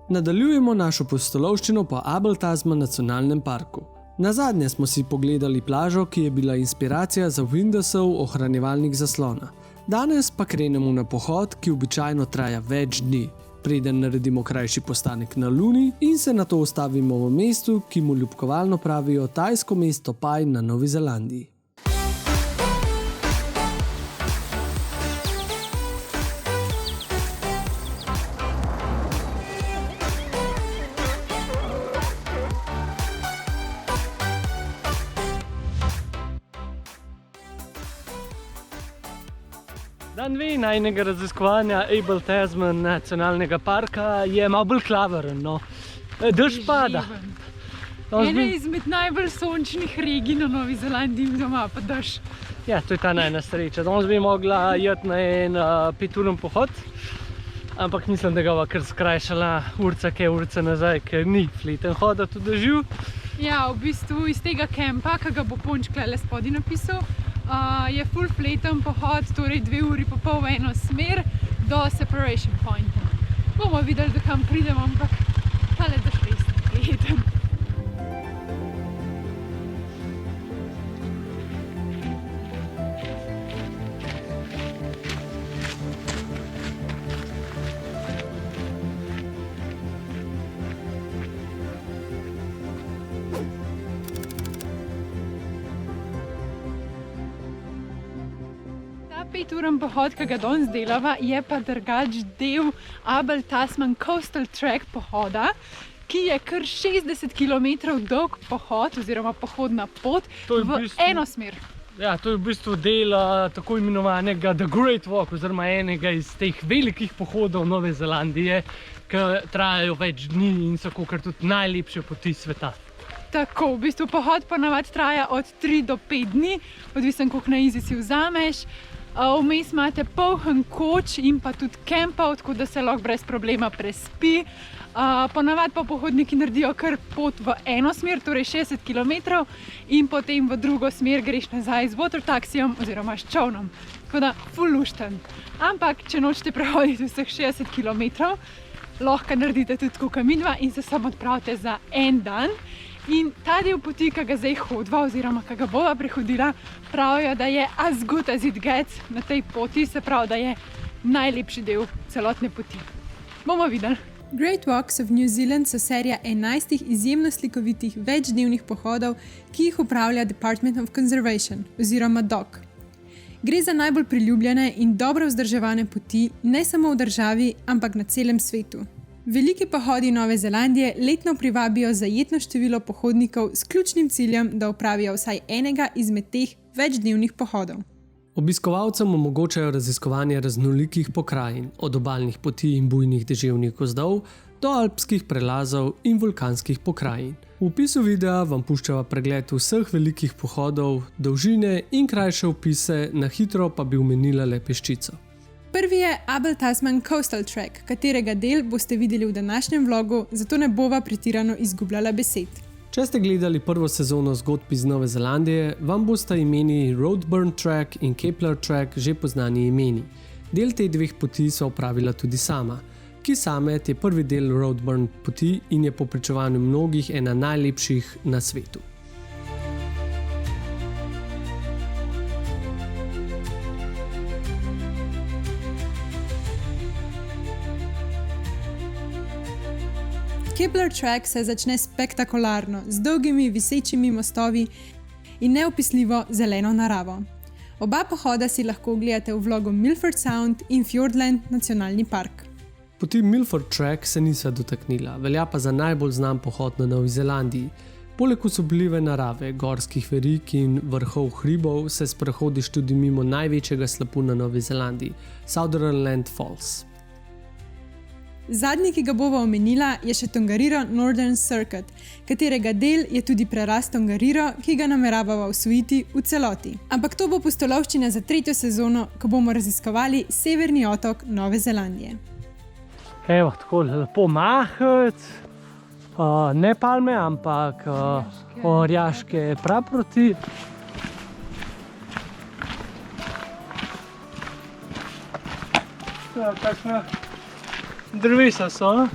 Nadaljujemo našo pustolovščino po Abel Tasman nacionalnem parku. Nazadnje smo si pogledali plažo, ki je bila inspiracija za Windowsov ohranjevalnik zaslona. Danes pa krenemo na pohod, ki običajno traja več dni, preden naredimo krajši postanek na Luni in se nato ustavimo v mestu, ki mu ljubkovalno pravijo tajsko mesto Pai na Novi Zelandiji. Dan 2 najnega raziskovanja Abel Tasman nacionalnega parka je malo bolj klaveren, no. Dež pada. Ena izmed najbolj sončnih regij na Novi Zelandiji doma pa dež. Ja, to je ta najna sreča. Danes bi mogla jeti na en 5-urni pohod, ampak mislim, da ga bova kar skrajšala urca nazaj, ker ni fleten hoditi v dežju. Ja, v bistvu iz tega kempa, ki ga bo Ponč klele spodaj napisal, je full fleten pohod, torej 2 uri pa pol v eno smer do Separation Pointa. Bomo videli, da kam pridemo, ampak tale dež res fleten. Ta 5-uren pohod, ki ga danes delava, je pa drugač del Abel Tasman Coastal Track pohoda, ki je kar 60 km dolg pohod oziroma pohodna pot v eno smer. Ja, to je v bistvu del tako imenovanega The Great Walk, oziroma enega iz teh velikih pohodov Nove Zelandije, ki trajajo več dni in so kakor tudi najlepše poti sveta. Tako, v bistvu pohod ponavadi traja od 3 do 5 dni, odvisen koliko na izi si vzameš. Vmes imate poln koč in pa tudi kempov, tako da se lahko brez problema prespi. Ponavadi pa pohodniki naredijo kar pot v eno smer, torej 60 km, in potem v drugo smer greš nazaj z watertaxijem oziroma s čolnom. Tako da ful lušten. Ampak, če nočete prehoditi vseh 60 km, lahko naredite tudi kot midva in se samo odpravite za en dan. In ta del poti, ki ga zdaj hodiva oziroma ki ga bova prehodila, pravijo, da je as good as it gets na tej poti, se pravi, da je najlepši del celotne poti. Bomo videli. Great Walks of New Zealand so serija 11 izjemno slikovitih večdnevnih pohodov, ki jih upravlja Department of Conservation oziroma DOC. Gre za najbolj priljubljene in dobro vzdrževane poti ne samo v državi, ampak na celem svetu. Veliki pohodi Nove Zelandije letno privabijo zajetno število pohodnikov s ključnim ciljem, da opravijo vsaj enega izmed teh večdnevnih pohodov. Obiskovalcem omogočajo raziskovanje raznolikih pokrajin, od obalnih poti in bujnih deževnih gozdov do alpskih prelazov in vulkanskih pokrajin. V opisu videa vam puščava pregled vseh velikih pohodov, dolžine in krajše opise, na hitro pa bi omenila le peščico. Prvi je Abel Tasman Coastal Track, katerega del boste videli v današnjem vlogu, zato ne bova pretirano izgubljala besed. Če ste gledali prvo sezono zgodb iz Nove Zelandije, vam bosta imeni Roadburn Track in Kepler Track že poznani imeni. Del teh 2 poti so opravila tudi sama, ki same je prvi del Roadburn poti in je po pričevanju mnogih ena najlepših na svetu. Kepler Track se začne spektakularno, z dolgimi visečimi mostovi in neopisljivo zeleno naravo. Oba pohoda si lahko ogledate v vlogu Milford Sound in Fiordland nacionalni park. Poti Milford Track se nisa dotaknila, velja pa za najbolj znan pohod na Novi Zelandiji. Poleg osobljive narave, gorskih verig in vrhov hribov se sprehodiš tudi mimo največjega slapu na Novi Zelandiji, Sutherland Falls. Zadnji, ki ga bova omenila, je še Tongariro Northern Circuit, katerega del je tudi prerast Tongariro, ki ga nameravava osvojiti v celoti. Ampak to bo pustolovščina za 3. sezono, ko bomo raziskovali severni otok Nove Zelandije. Evo, tako lepo mahec, ne palme, ampak orjaške praproti. Kakšna drevesa so, ne?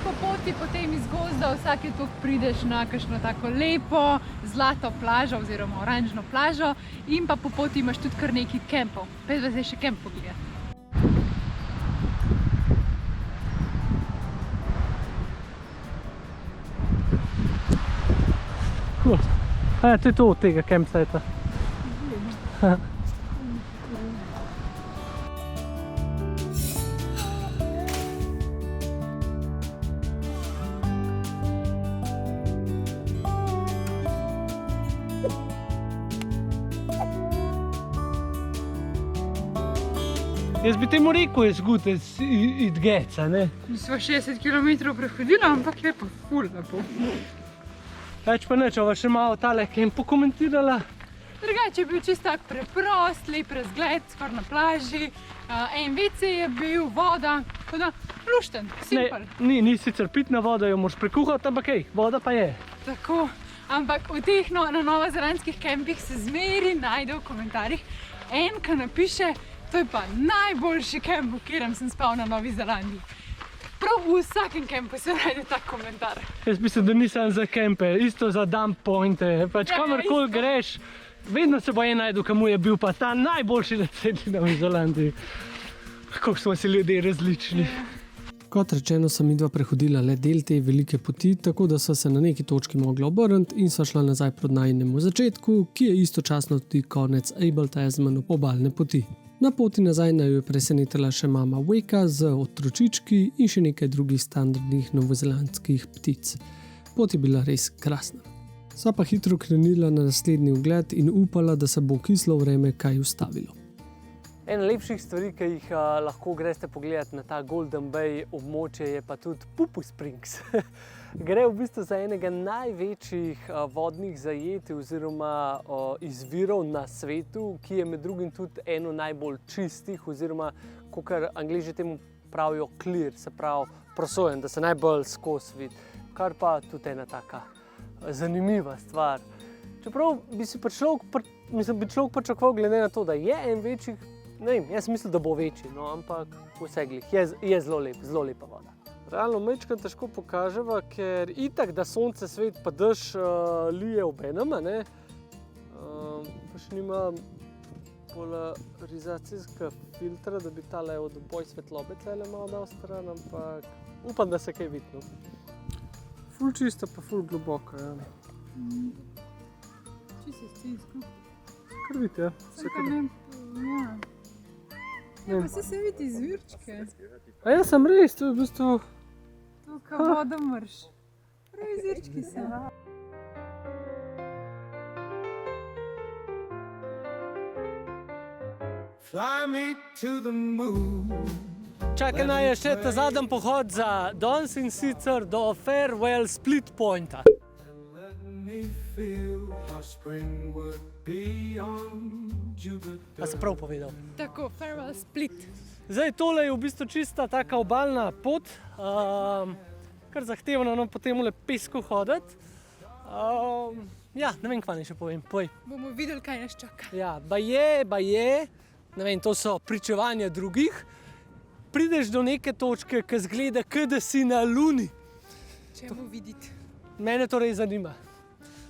po poti, potem iz gozda vsake toliko prideš na kakšno tako lepo zlato plažo oziroma oranžno plažo in pa po poti imaš tudi kar nekaj kempov. Pojdiva zdaj še kemp pogledati. To je to od tega campsite. Jaz bi temu rekel, je good as it gets, a ne? Mi smo 60 km prehodili, ampak je pa ful lepo. Več pa neč, ova še malo tale kemp pokomentirala. Drugače je bil čisto tak preprost, lep razgled, skoraj na plaži. En WC je bil, voda, tako da lušten, simpel. Ni sicer pitna voda, jo moraš prekuhati, ampak voda pa je. Tako, ampak v teh na novozelandskih kempih se zmeri najde v komentarjih en, ki napiše, to je pa najboljši kemp, v katerem sem spal na Novi Zelandiji. Prav v vsakem kempu se najde tak komentar. Jaz mislim, da nisem za kempe, isto za dump pointe, pač kamorkoli greš, vedno se bo en najdu, kamu je bil pa ta najboljši na celi Novi Zelandiji. Kako smo si ljudje različni. Kot rečeno, sem midva prehodila le del te velike poti, tako da sva se na neki točki mogla obrniti in sva šla nazaj proti najinemu začetku, ki je istočasno tudi konec Abel Tasman obalne poti. Na poti nazaj naju je presenetila še mama Weka z otročički in še nekaj drugih standardnih novozelandskih ptic. Pot je bila res krasna. Sva pa hitro krenila na naslednji ogled in upala, da se bo kislo vreme kaj ustavilo. Ena lepših stvari, ki jih lahko greste pogledati na ta Golden Bay območje, je pa tudi Pupu Springs. Gre v bistvu za enega največjih vodnih zajetij oziroma izvirov na svetu, ki je med drugim tudi eno najbolj čistih oziroma, kakor Angleži temu pravijo, clear, se pravi prosojen, da se najbolj skozi vidi, kar pa tudi ena taka zanimiva stvar. Čeprav bi človek pričakoval glede na to, da je en večjih, ne vem, jaz mislim, da bo večji, no, ampak vse glih, je zelo lepa voda. Realno mečkam težko pokaževa, ker itak, da sonce, svet pa dež lije obenem, ne? Pa še nima polarizacijska filtra, da bi tale odboj svetlobe tlele malo dal stran, ampak upam, da se kaj vidi. Ful čista pa ful globoka, ja. Čisto stinsko. Kar vidite, ja. Ja, pa se vidi izvirčke. A ja, sem res, to je v bistvu... Tukaj voda mrš. Prav izvirčki so. Fly me to the moon. Čakaj naj je še ta zadnji pohod za danes in sicer do Farewell Split Pointa. Let me feel how spring would be on Jupiter. A se prav povedal? Tako, Farewell Split. Zdaj, tole je v bistvu čista taka obalna pot, kar zahtevno, no, po temule pesku hoditi. Ja, ne vem, kva ne še povem, poj. Bomo videli, kaj nas čaka. Ja, baje, ne vem, to so pričevanja drugih. Prideš do neke točke, ki zgleda, da si na Luni. Čemu videti? Mene to res zanima.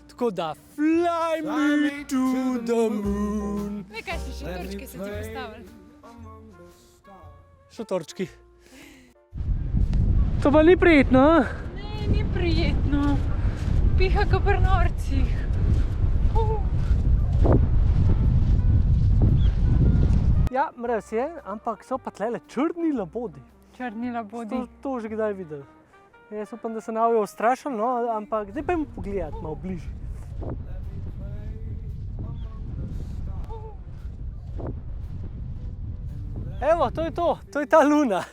Tako da, fly me to the moon. Nekaj še točke se ti postavili. Šotorčki. To pa ni prijetno, a? Ne, ni prijetno. Piha kot pri norcih. Ja, mraz je, ampak so pa tlele črni labodi. Črni labodi. To že kdaj videl. Jaz upam, da se ne bojo ustrašili, no, ampak zdaj pa jim pogledati malo bližje. Evo, to je ta Luna.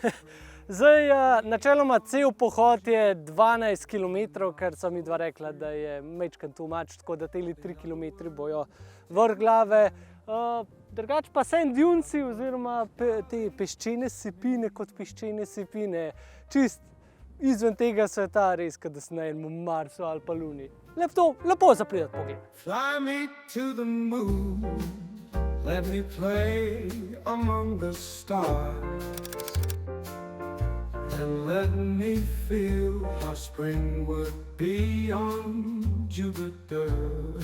Zdaj, načeloma cel pohod je 12 km, ker so mi dva rekla, da je mečkan too much, tako da teli 3 km bojo vrh glave. Drugače pa sand dunesi oziroma te peščene sipine kot peščene sipine. Čist izven tega sveta res, da si na enem Marsu ali pa Luni. Lepo za pridati pogled. Fly me to the moon. Let me play among the stars. and let me feel how spring would be on Jupiter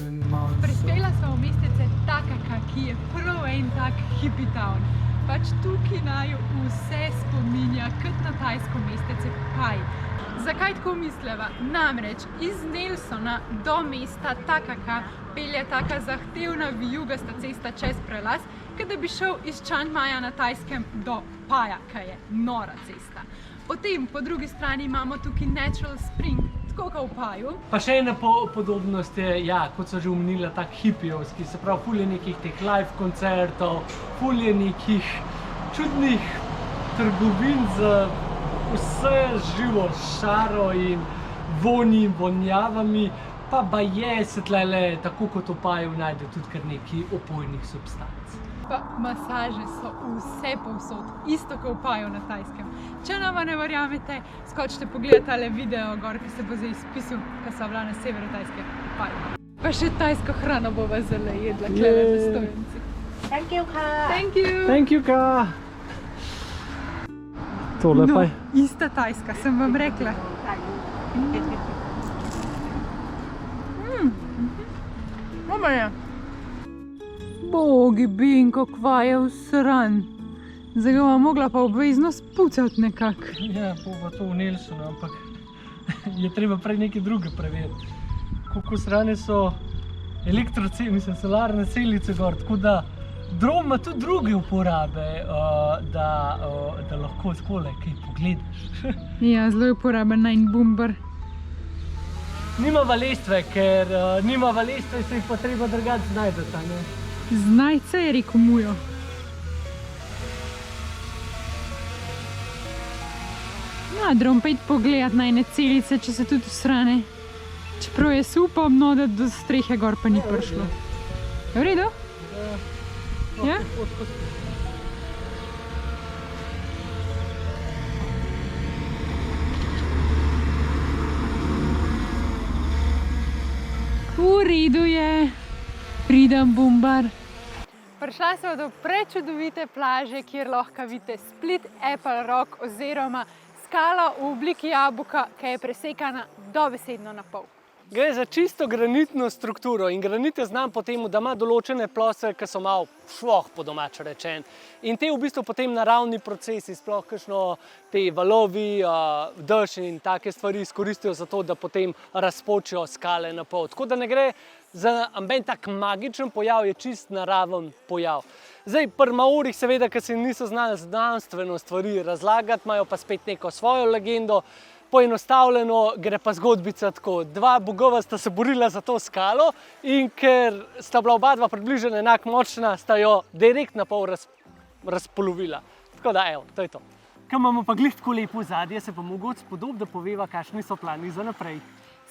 and Mars. Prispela sva v mestece Takaka, ki je prav en tak hippie town. Pač tukaj naju vse spominja kot na tajsko mestece Pai. Zakaj tako misleva? Namreč iz Nelsona do mesta Takaka pelje taka zahtevna vijugasta cesta čez prelaz, kot da bi šel iz Chiang Maja na Tajskem do Paja, ki je nora cesta. Potem po drugi strani imamo tukaj Natural Spring, tako kot v Paju. Pa še ena podobnost je, ja, kot so že omenila, tak hipijovski, se pravi, ful je nekih teh live koncertov, ful je nekih čudnih trgovin z vse živo šaro in vonji, vonjavami, pa baje se tlele, tako kot v Paju, najde tudi kar nekaj opojnih substanc. Pa masaže so vse povsod, isto kot v Paju na Tajskem. Če nama ne verjamete, skočite pogledati tale video gor, ki se bo zdaj izpisal, ko sva bila na severu Tajske v Paju. Pa še tajsko hrano bova zelo jedla, klele v stojnici. Thank you, ka. Thank you! Thank you, ka! Tole pa je. Ista Tajska, sem vam rekla. Dobre. Bogi, Binko, kva je vsran. Zdaj ga bom mogla pa obvezno spucati nekako. Ja, bova to v Nelsonu, ampak je treba prej nekaj druge preveriti. Koliko srane so solarne celice gor, tako da dron ima tudi druge uporabe, da lahko skole kaj pogledaš. Ja, zelo je uporaben najn bumbar. Nimava lestve, ker nimava lestve, se jih pa treba drugače znajdeti, ne? Znajce je rekel Mujo. No, drom pa id pogledat najne celice, če se tudi usrane. Čeprav jaz upam, no, da do strehe gor pa ni prišlo. Je v redu? Ja? V redu je. Pridem, bumbar. Prišla sva do prečudovite plaže, kjer lahko vidite Split Apple Rock oziroma skalo v obliki jabolka, ki je presekana dobesedno na pol. Gre za čisto granitno strukturo in granit je znan po tem, da ima določene plose, ki so malo švoh, po domače rečen. In te v bistvu potem naravni procesi, sploh kakšno te valovi, dež in take stvari izkoristijo za to, da potem razpočijo skale na pol. Tako da ne gre za amben tak magičen pojav, je čist naraven pojav. Zdaj, pri Maorih seveda, ker se niso znali znanstveno stvari razlagati, imajo pa spet neko svojo legendo. Poenostavljeno gre pa zgodbica tako. Dva bogova sta se borila za to skalo in ker sta bila oba dva približno enako močna, sta jo direkt na pol razpolovila. Tako da, evo, to je to. Ko imamo pa glih tako lepo zadje, se pa mogoče spodob, da poveva, kakšni so plani za naprej.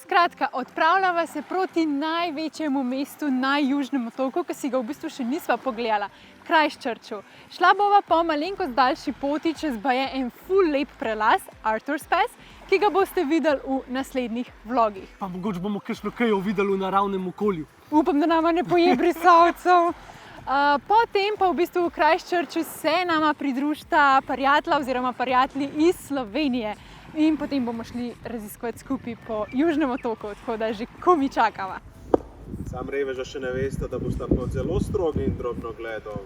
Skratka, odpravljava se proti največjemu mestu na Južnem otoku, ki si ga v bistvu še nisva pogledala, Christchurchu. Šla bova po malenkost daljši poti čez baje en ful lep prelaz, Arthur's Pass, ki ga boste videli v naslednjih vlogih. Pa mogoče bomo kakšno kajo videli v naravnem okolju. Upam, da nama ne poje brisalcev. Potem pa v bistvu v Christchurchu se nama pridružita prijatelja oziroma prijatelji iz Slovenije. In potem bomo šli raziskovati skupaj po Južnem otoku, tako da že komi čakava. Sam reveža še ne veste, da boste pod zelo strogi in drobnogledom.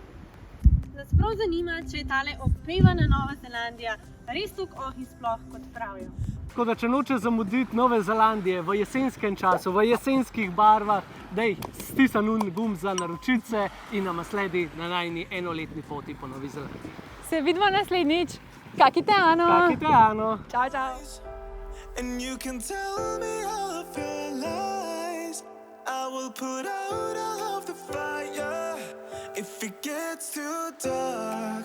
Nas prav zanima, če je tale opevana Nova Zelandija res tako sploh kot pravijo. Tako da, če noče zamuditi Nove Zelandije v jesenskem času, v jesenskih barvah, dej stisni gumb za naročice in nama sledi na najni enoletni poti po Novi Zelandiji. Se vidimo naslednjič. Kaki te ano! Kaki te ano! Čau, čau! And you can tell me all of your lies. I will put out all of the fire if it gets too dark.